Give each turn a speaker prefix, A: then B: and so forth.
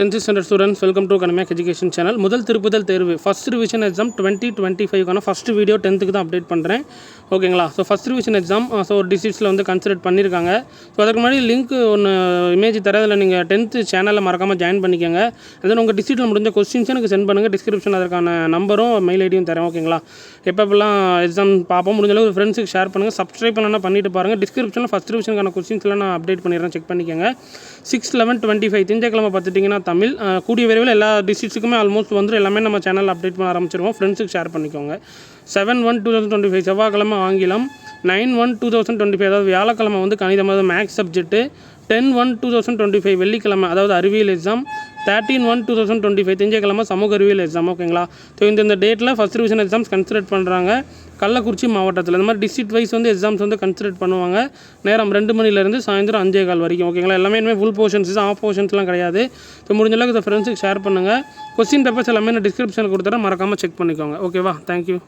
A: 10th standard students, welcome to Academic Education channel. முதல் திருப்புதல் தேர்வு first revision exam 2025 first video 10th தான் update பண்ணுறேன். ஓகேங்களா? ஸோ ஃபர்ஸ்ட் ரிவிஷன் எக்ஸாம் ஒரு டிஸ்ட்ரிக்ஸில் consider பண்ணியிருக்காங்க. ஸோ அதுக்கு முன்னாடி லிங்க் ஒன்று இமேஜ் தரதில் நீங்கள் 10th சேனலில் மறக்காமல் ஜாயின் பண்ணிக்கோங்க. தென் உங்கள் டிஸ்ட்ரிக்ட்டில் முடிஞ்ச கொஸ்டின்ஸ் எனக்கு சென்ட் பண்ணுங்கள். டிஸ்கிரிப்ஷன் அதற்கான நம்பரும் மெயில் ஐடியும் தரேன். ஓகேங்களா? எப்போல்லாம் எக்ஸாம் பார்ப்போம், முடிஞ்ச அளவுக்கு ஃப்ரெண்ட்ஸுக்கு ஷேர் பண்ணுங்கள். சப்ஸ்கிரைப் பண்ணலாம் பண்ணிட்டு பாருங்கள். டிஸ்கிரிப்ஷனில் ஃபஸ்ட் ரிவிஷனுக்கான கொஸ்டின்ஸ்லாம் நான் அப்டேட் பண்ணிடுறேன், செக் பண்ணிக்கோங்க. 6/11/25 திங்கட்கிழமை பார்த்துட்டிங்கன்னா தமிழ். கூடிய விரைவில் எல்லா டிஸ்ட்ரிக்ஸுக்குமே ஆல்மோஸ்ட் எல்லாமே நம்ம சேனலில் அப்டேட் பண்ண ஆரம்பிச்சிருவோம். ஃப்ரெண்ட்ஸுக்கு ஷேர் பண்ணிக்கோங்க. 7/1/2025 செவ்வாய்க்கிழமை ஆங்கிலம். 9/1/2025 அதாவது வியாழக்கிழமை கணிதம், அதாவது மேக்ஸ் சப்ஜெக்ட்டு. 10/1/2025 வெள்ளிக்கிழமை அதாவது அறிவியல் எக்ஸாம். 13/1/2025 திங்கட்கிழமை சமூக அறிவியல் எக்ஸாம். ஓகேங்களா? ஸோ இந்த டேட்டில் ஃபஸ்ட் ரிவிஷன் எக்ஸாம்ஸ் கன்சிடர் பண்ணுறாங்க. கள்ளக்குறிச்சி மாவட்டத்தில் இந்த மாதிரி டிஸ்ட்ரிக்ட் வைஸ் எக்ஸாம்ஸ் கன்சிடர் பண்ணுவாங்க. நேரம் 2 மணிலேருந்து சாயந்தரம் 5:15 வரைக்கும். ஓகேங்களா? எல்லாமே இனிமேல் ஃபுல் போர்ஷன்ஸ், ஆஃப் போர்ஷன்ஸ்லாம் கிடையாது. ஸோ முடிஞ்ச அளவுக்கு இதை ஃப்ரெண்ட்ஸுக்கு ஷேர் பண்ணுங்கள். கொஸ்டின் பேப்பர்ஸ் எல்லாமே நான் டிஸ்கிரிப்ஷனில் கொடுத்துறேன், மறக்காமல் செக் பண்ணிக்கோங்க. ஓகேவா? தேங்க்யூ.